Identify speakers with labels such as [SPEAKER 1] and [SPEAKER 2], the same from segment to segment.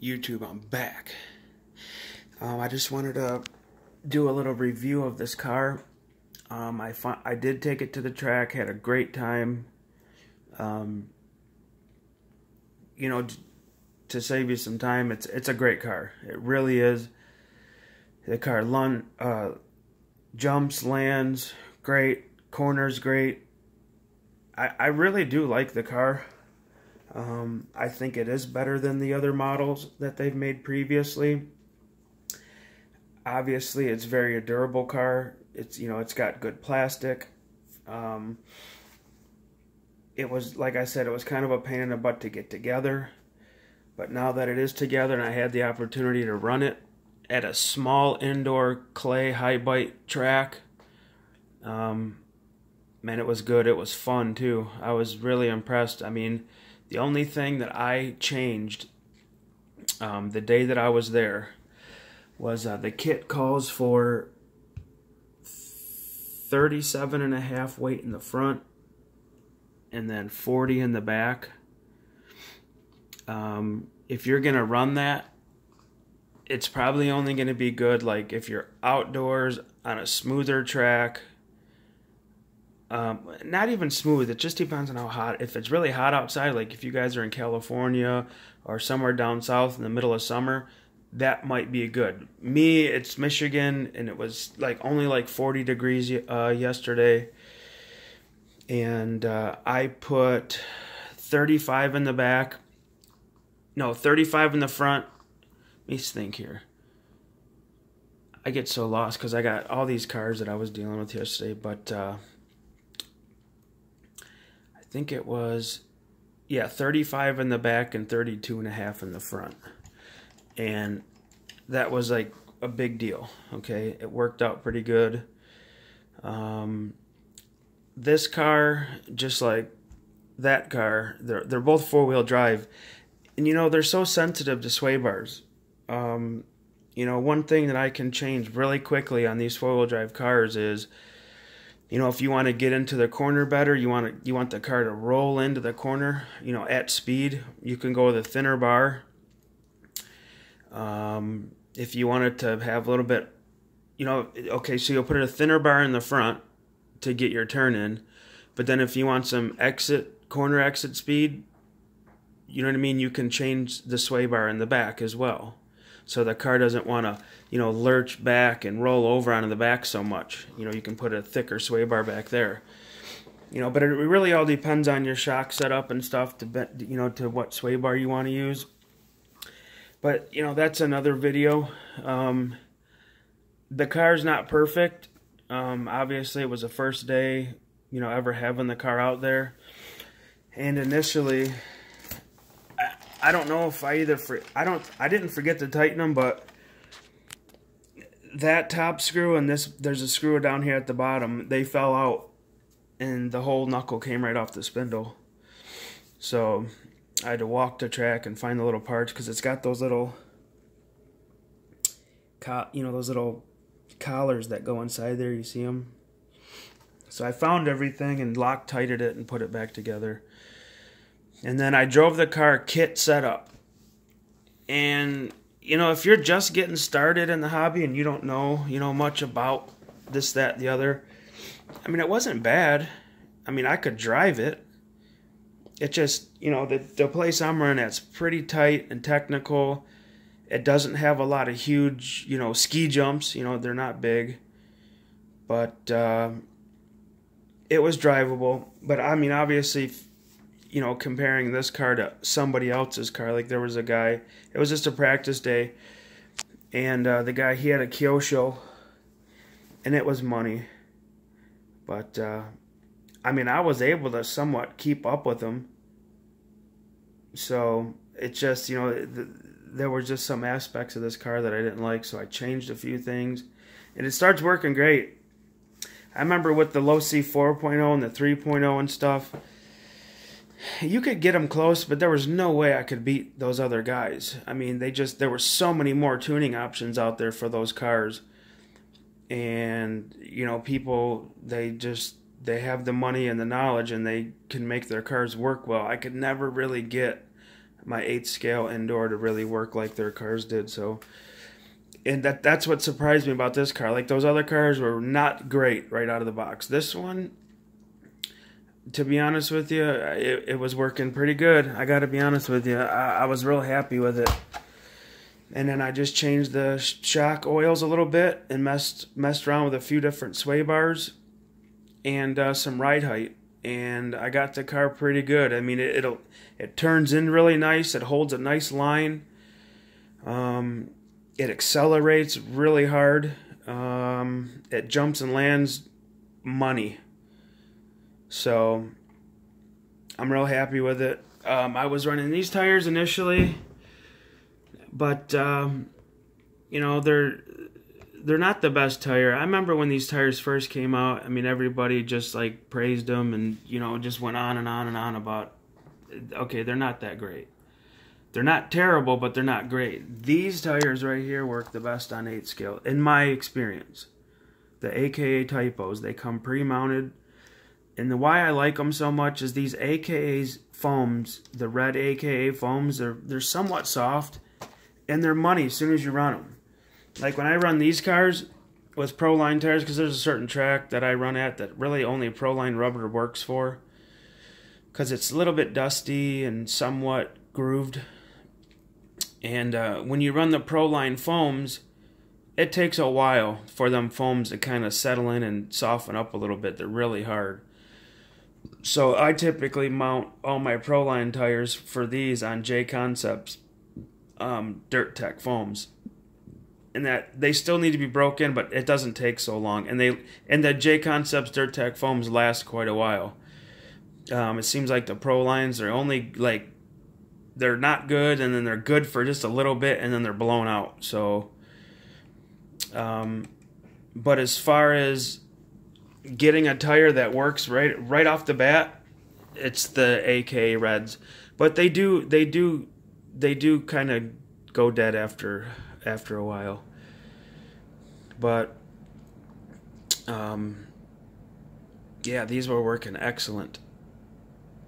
[SPEAKER 1] YouTube, I'm back. I just wanted to do a little review of this car. I did take it to the track, had a great time. You know, to save you some time, it's a great car. It really is. The car jumps, lands, great, corners great. I really do like the car. I think it is better than the other models that they've made previously. Obviously, it's a durable car. It's got good plastic. It was, like I said, it was kind of a pain in the butt to get together. But now that it is together and I had the opportunity to run it at a small indoor clay high bite track, man, it was good. It was fun too. I was really impressed. I mean, the only thing that I changed the day that I was there was the kit calls for 37.5 weight in the front and then 40 in the back. If you're gonna run that, it's probably only gonna be good like if you're outdoors on a smoother track. Not even smooth, it just depends on how hot. If it's really hot outside, like if you guys are in California or somewhere down south in the middle of summer, that might be good. Me, it's Michigan, and it was only like 40 degrees yesterday, and I put 35 in the back, no, 35 in the front. Let me think here. I get so lost because I got all these cars that I was dealing with yesterday, but I think it was, yeah, 35 in the back and 32.5 in the front. And that was like a big deal, okay? It worked out pretty good. This car, just like that car, they're both four-wheel drive. And, they're so sensitive to sway bars. One thing that I can change really quickly on these four-wheel drive cars is, if you want to get into the corner better, you want the car to roll into the corner, at speed, you can go with a thinner bar. If you want it to have a little bit, okay, so you'll put a thinner bar in the front to get your turn in, but then if you want some corner exit speed, you know what I mean, you can change the sway bar in the back as well. So the car doesn't want to, lurch back and roll over onto the back so much. You can put a thicker sway bar back there. But it really all depends on your shock setup and stuff to what sway bar you want to use. But, that's another video. The car's not perfect. Obviously, it was the first day, ever having the car out there. And initially, I don't know if I didn't forget to tighten them, but that top screw and there's a screw down here at the bottom, they fell out and the whole knuckle came right off the spindle. So I had to walk the track and find the little parts because it's got those little, those little collars that go inside there. You see them? So I found everything and Loctited it and put it back together. And then I drove the car kit set up. And, if you're just getting started in the hobby and you don't know, much about this, that, the other, I mean, it wasn't bad. I mean, I could drive it. It just, the place I'm running at's pretty tight and technical. It doesn't have a lot of huge, ski jumps. They're not big. But it was drivable. But, I mean, obviously, comparing this car to somebody else's car, like there was a guy, it was just a practice day, and the guy, he had a Kyosho, and it was money. But, I mean, I was able to somewhat keep up with him. So, it just, there were just some aspects of this car that I didn't like, so I changed a few things, and it starts working great. I remember with the Losi 4.0 and the 3.0 and stuff, you could get them close, but there was no way I could beat those other guys. I mean, there were so many more tuning options out there for those cars. And, people, they have the money and the knowledge and they can make their cars work well. I could never really get my 8 scale indoor to really work like their cars did. So, and that's what surprised me about this car. Like those other cars were not great right out of the box. This one, to be honest with you, it was working pretty good. I got to be honest with you. I was real happy with it. And then I just changed the shock oils a little bit and messed around with a few different sway bars and some ride height. And I got the car pretty good. I mean, it turns in really nice. It holds a nice line. It accelerates really hard. It jumps and lands money. So I'm real happy with it. I was running these tires initially, but you know, they're not the best tire. I remember when these tires first came out, I mean, everybody just like praised them and, you know, just went on and on and on about, okay, they're not that great. They're not terrible, but they're not great. These tires right here work the best on 8 scale, in my experience. The AKA typos, they come pre-mounted. And the why I like them so much is these AKA's foams, the red AKA foams, they're somewhat soft, and they're money as soon as you run them. Like when I run these cars with Proline tires, because there's a certain track that I run at that really only Proline rubber works for, because it's a little bit dusty and somewhat grooved. And when you run the Proline foams, it takes a while for them foams to kind of settle in and soften up a little bit. They're really hard. So I typically mount all my Proline tires for these on J Concepts Dirt Tech foams. And that they still need to be broken, but it doesn't take so long. And the J Concepts Dirt Tech foams last quite a while. It seems like the Prolines are only like, they're not good, and then they're good for just a little bit, and then they're blown out. So, but as far as getting a tire that works right off the bat, it's the AK Reds. But they do kind of go dead after a while. But yeah, these were working excellent.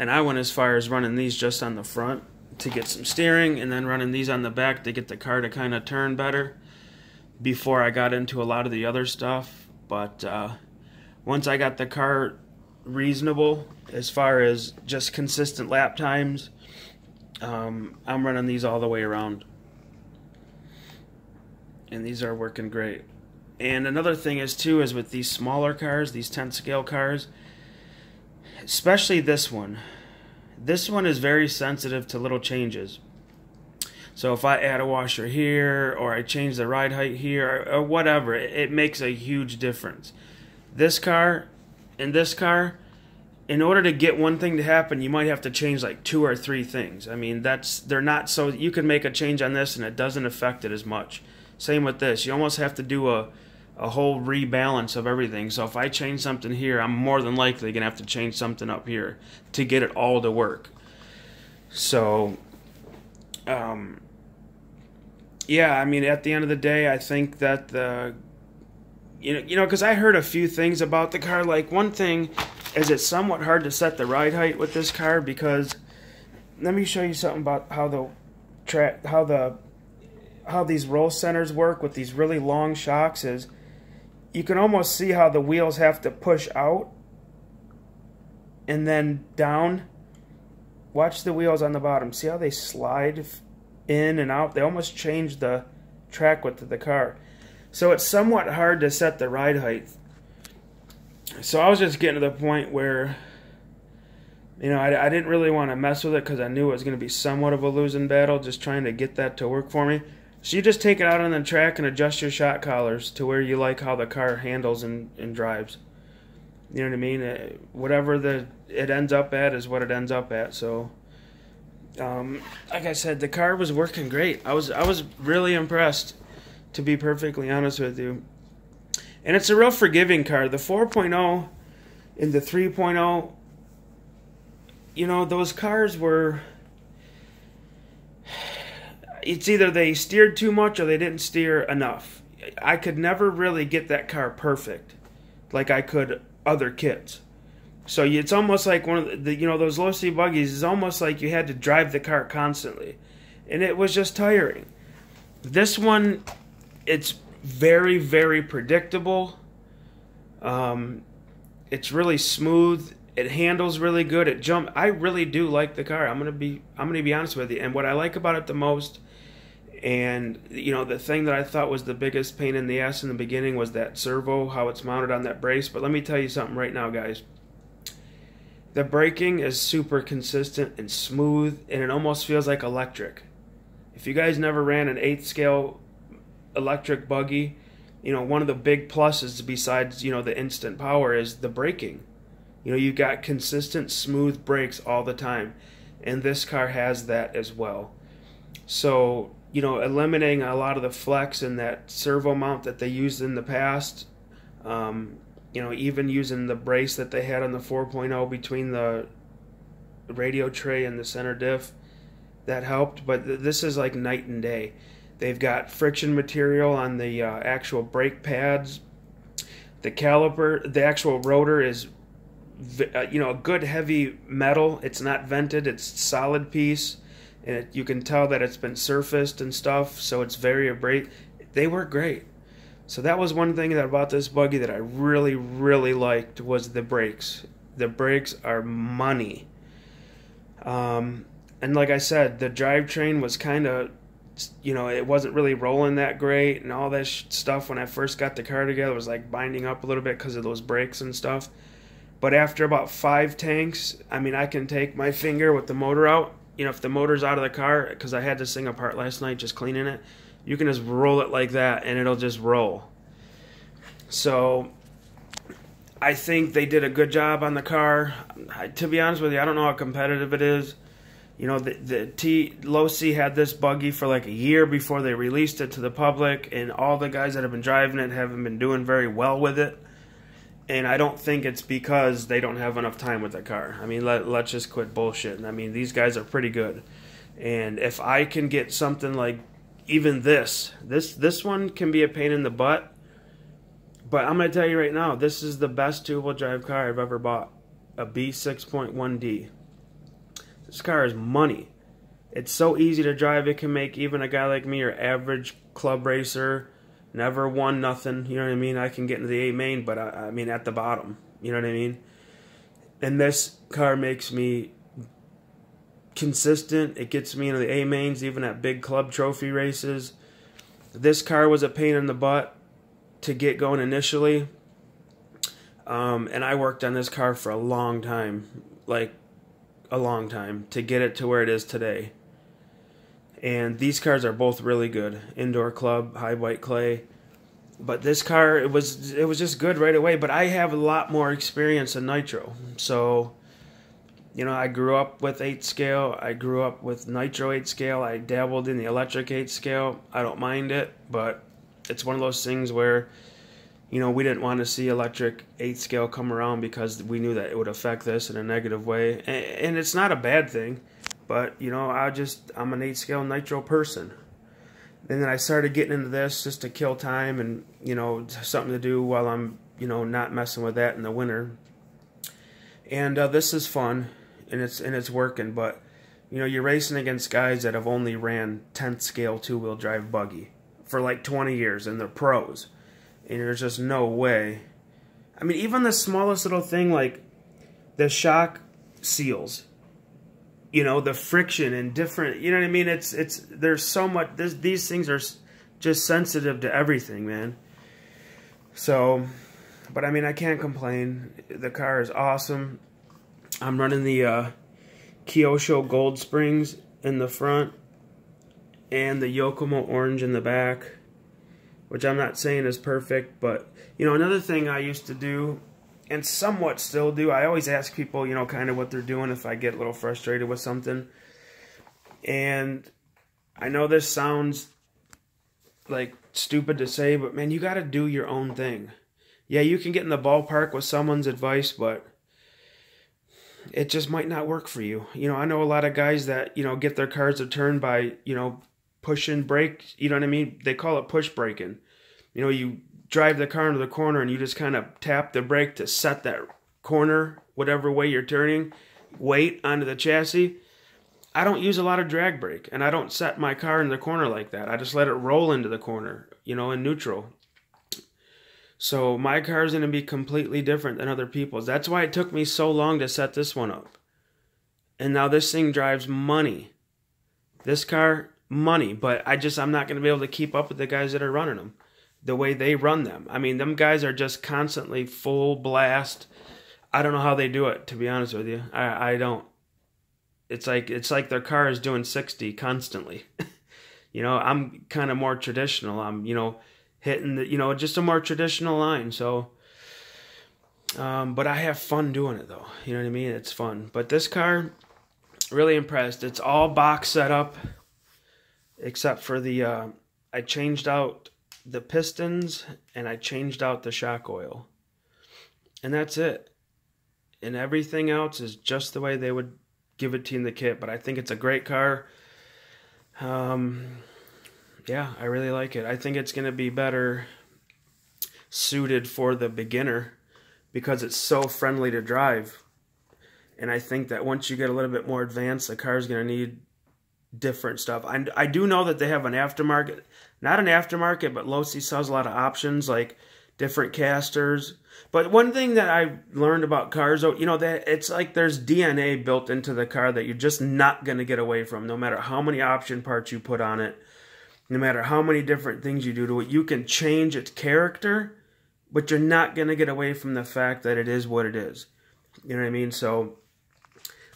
[SPEAKER 1] And I went as far as running these just on the front to get some steering, and then running these on the back to get the car to kind of turn better before I got into a lot of the other stuff. But once I got the car reasonable as far as just consistent lap times, I'm running these all the way around. And these are working great. And another thing is too, is with these smaller cars, these 10 scale cars, especially this one is very sensitive to little changes. So if I add a washer here, or I change the ride height here, or whatever, it makes a huge difference. This car and this car, in order to get one thing to happen, you might have to change like 2 or 3 things. I mean, they're not so, you can make a change on this and it doesn't affect it as much. Same with this. You almost have to do a whole rebalance of everything. So if I change something here, I'm more than likely going to have to change something up here to get it all to work. So, yeah, I mean, at the end of the day, I think that you know, because I heard a few things about the car. Like, one thing is it's somewhat hard to set the ride height with this car, because let me show you something about how these roll centers work with these really long shocks. Is you can almost see how the wheels have to push out and then down. Watch the wheels on the bottom. See how they slide in and out? They almost change the track width of the car. So it's somewhat hard to set the ride height. So I was just getting to the point where, you know, I didn't really want to mess with it, because I knew it was going to be somewhat of a losing battle just trying to get that to work for me. So you just take it out on the track and adjust your shock collars to where you like how the car handles and drives. You know what I mean? Whatever it ends up at is what it ends up at. So, like I said, the car was working great. I was really impressed, to be perfectly honest with you. And it's a real forgiving car. The 4.0 and the 3.0, you know, those cars were, it's either they steered too much or they didn't steer enough. I could never really get that car perfect like I could other kits. So it's almost like one of the, those Losi buggies is almost like you had to drive the car constantly. And it was just tiring. This one, it's very, very predictable. It's really smooth. It handles really good. I really do like the car. I'm gonna be honest with you. And what I like about it the most, and the thing that I thought was the biggest pain in the ass in the beginning was that servo, how it's mounted on that brace. But let me tell you something right now, guys. The braking is super consistent and smooth, and it almost feels like electric. If you guys never ran an 8th scale electric buggy, one of the big pluses besides, the instant power is the braking. You've got consistent, smooth brakes all the time, and this car has that as well. So, eliminating a lot of the flex and that servo mount that they used in the past, even using the brace that they had on the 4.0 between the radio tray and the center diff, that helped. But this is like night and day. They've got friction material on the actual brake pads. The caliper, the actual rotor is, a good heavy metal. It's not vented. It's a solid piece. And you can tell that it's been surfaced and stuff, so it's very abrasive. They work great. So that was one thing about this buggy that I really, really liked was the brakes. The brakes are money. And like I said, the drivetrain was kind of, it wasn't really rolling that great, and all that stuff when I first got the car together was like binding up a little bit because of those brakes and stuff. But after about 5 tanks, I can take my finger with the motor out. If the motor's out of the car, because I had this thing apart last night just cleaning it, you can just roll it like that and it'll just roll. So I think they did a good job on the car. To be honest with you, I don't know how competitive it is. Losi had this buggy for like a year before they released it to the public, and all the guys that have been driving it haven't been doing very well with it. And I don't think it's because they don't have enough time with the car. Let's just quit bullshitting. These guys are pretty good. And if I can get something like even this one can be a pain in the butt. But I'm going to tell you right now, this is the best two-wheel drive car I've ever bought. A B6.1D. This car is money. It's so easy to drive, it can make even a guy like me, your average club racer, never won nothing, you know what I mean? I can get into the A main, but at the bottom, you know what I mean? And this car makes me consistent. It gets me into the A mains, even at big club trophy races. This car was a pain in the butt to get going initially. And I worked on this car for a long time, like a long time, to get it to where it is today. And these cars are both really good. Indoor club, high white clay. But this car, it was just good right away. But I have a lot more experience in nitro. So, I grew up with 8 scale. I grew up with nitro 8 scale. I dabbled in the electric 8 scale. I don't mind it. But it's one of those things where, we didn't want to see electric 8 scale come around because we knew that it would affect this in a negative way. And it's not a bad thing. But, I'm an 8 scale nitro person. And then I started getting into this just to kill time and, something to do while I'm, not messing with that in the winter. And this is fun, and it's working. But, you're racing against guys that have only ran 10th scale two-wheel drive buggy for like 20 years, and they're pros. And there's just no way. Even the smallest little thing like the shock seals. The friction and different, you know what I mean? There's so much, these things are just sensitive to everything, man. So, but I can't complain. The car is awesome. I'm running the Kyosho Gold Springs in the front and the Yokomo Orange in the back, which I'm not saying is perfect, but, another thing I used to do, and somewhat still do, I always ask people, kind of what they're doing if I get a little frustrated with something. And I know this sounds like stupid to say, but man, you got to do your own thing. Yeah, you can get in the ballpark with someone's advice, but it just might not work for you. I know a lot of guys that, get their cars to turn by, pushing brake, you know what I mean? They call it push braking. You drive the car into the corner and you just kind of tap the brake to set that corner whatever way you're turning, weight onto the chassis. I don't use a lot of drag brake, and I don't set my car in the corner like that. I just let it roll into the corner, you know, in neutral. So my car is going to be completely different than other people's. That's why it took me so long to set this one up. And now this thing drives money. This car, money. But I'm not going to be able to keep up with the guys that are running them the way they run them. I mean, them guys are just constantly full blast. I don't know how they do it, to be honest with you. I don't. It's like their car is doing 60 constantly. You know, I'm kind of more traditional. I'm, you know, hitting the, you know, just a more traditional line. So, but I have fun doing it though. You know what I mean? It's fun. But this car, really impressed. It's all box set up, except for the, I changed out the pistons and I changed out the shock oil. And that's it. And everything else is just the way they would give it to you in the kit. But I think it's a great car. Yeah, I really like it. I think it's going to be better suited for the beginner because it's so friendly to drive. And I think that once you get a little bit more advanced, the car is going to need different stuff. I do know that they have an aftermarket, not an aftermarket, but Losi sells a lot of options like different casters. But one thing that I learned about cars, you know, that it's like there's DNA built into the car that you're just not going to get away from, no matter how many option parts you put on it, no matter how many different things you do to it. You can change its character, but you're not going to get away from the fact that it is what it is. You know what I mean? So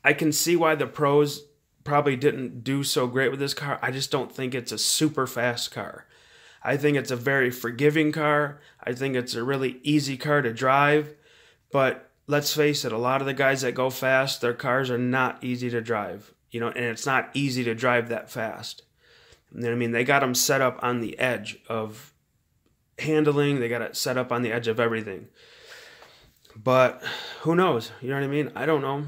[SPEAKER 1] I can see why the pros probably didn't do so great with this car. I just don't think it's a super fast car. I think it's a very forgiving car. I think it's a really easy car to drive. But let's face it, a lot of the guys that go fast, their cars are not easy to drive. You know, and it's not easy to drive that fast. You know what I mean? They got them set up on the edge of handling. They got it set up on the edge of everything. But who knows? You know what I mean? I don't know.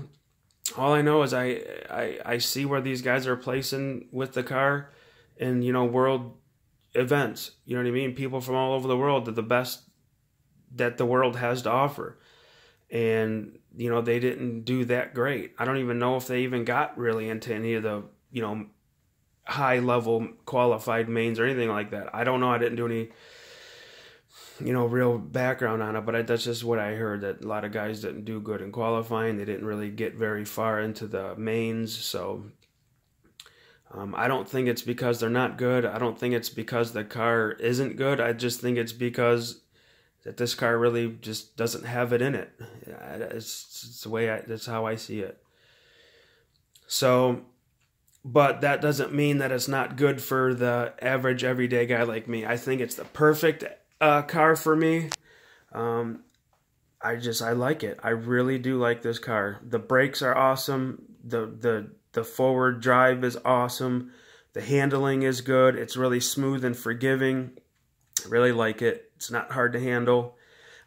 [SPEAKER 1] All I know is I see where these guys are placing with the car in, you know, world events. You know what I mean? People from all over the world are the best that the world has to offer. And, you know, they didn't do that great. I don't even know if they even got really into any of the, you know, high-level qualified mains or anything like that. I don't know. I didn't do any, you know, real background on it, but that's just what I heard, that a lot of guys didn't do good in qualifying. They didn't really get very far into the mains, so I don't think it's because they're not good. I don't think it's because the car isn't good. I just think it's because that this car really just doesn't have it in it. It's the way that's how I see it. So, but that doesn't mean that it's not good for the average everyday guy like me. I think it's the perfect car for me. I like it. I really do like this car. The brakes are awesome. The forward drive is awesome. The handling is good. It's really smooth and forgiving. I really like it. It's not hard to handle.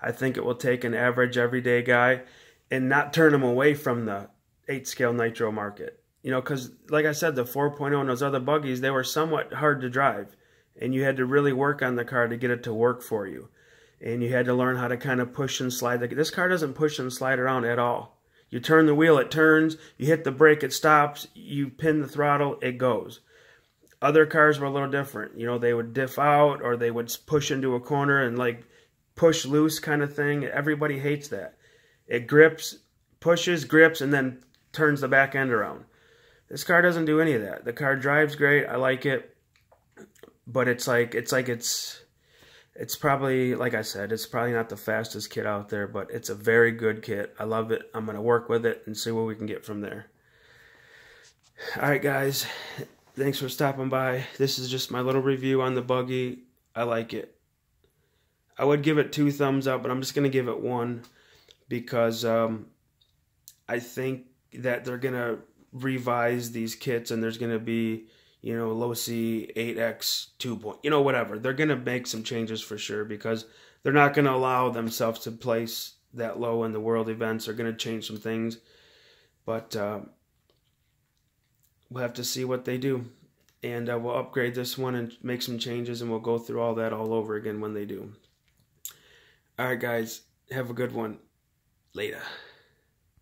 [SPEAKER 1] I think it will take an average everyday guy and not turn him away from the 8-scale nitro market. You know, because like I said, the 4.0 and those other buggies, they were somewhat hard to drive. And you had to really work on the car to get it to work for you. And you had to learn how to kind of push and slide. This car doesn't push and slide around at all. You turn the wheel, it turns. You hit the brake, it stops. You pin the throttle, it goes. Other cars were a little different. You know, they would diff out or they would push into a corner and like push loose kind of thing. Everybody hates that. It grips, pushes, grips, and then turns the back end around. This car doesn't do any of that. The car drives great. I like it. But it's probably, like I said, it's probably not the fastest kit out there, but it's a very good kit. I love it. I'm going to work with it and see what we can get from there. All right, guys. Thanks for stopping by. This is just my little review on the buggy. I like it. I would give it 2 thumbs up, but I'm just going to give it 1 because I think that they're going to revise these kits and there's going to be, you know, Losi 8X 2. You know, whatever. They're going to make some changes for sure because they're not going to allow themselves to place that low in the world events. They're going to change some things. But we'll have to see what they do. And we'll upgrade this one and make some changes, and we'll go through all that all over again when they do. All right, guys. Have a good one. Later.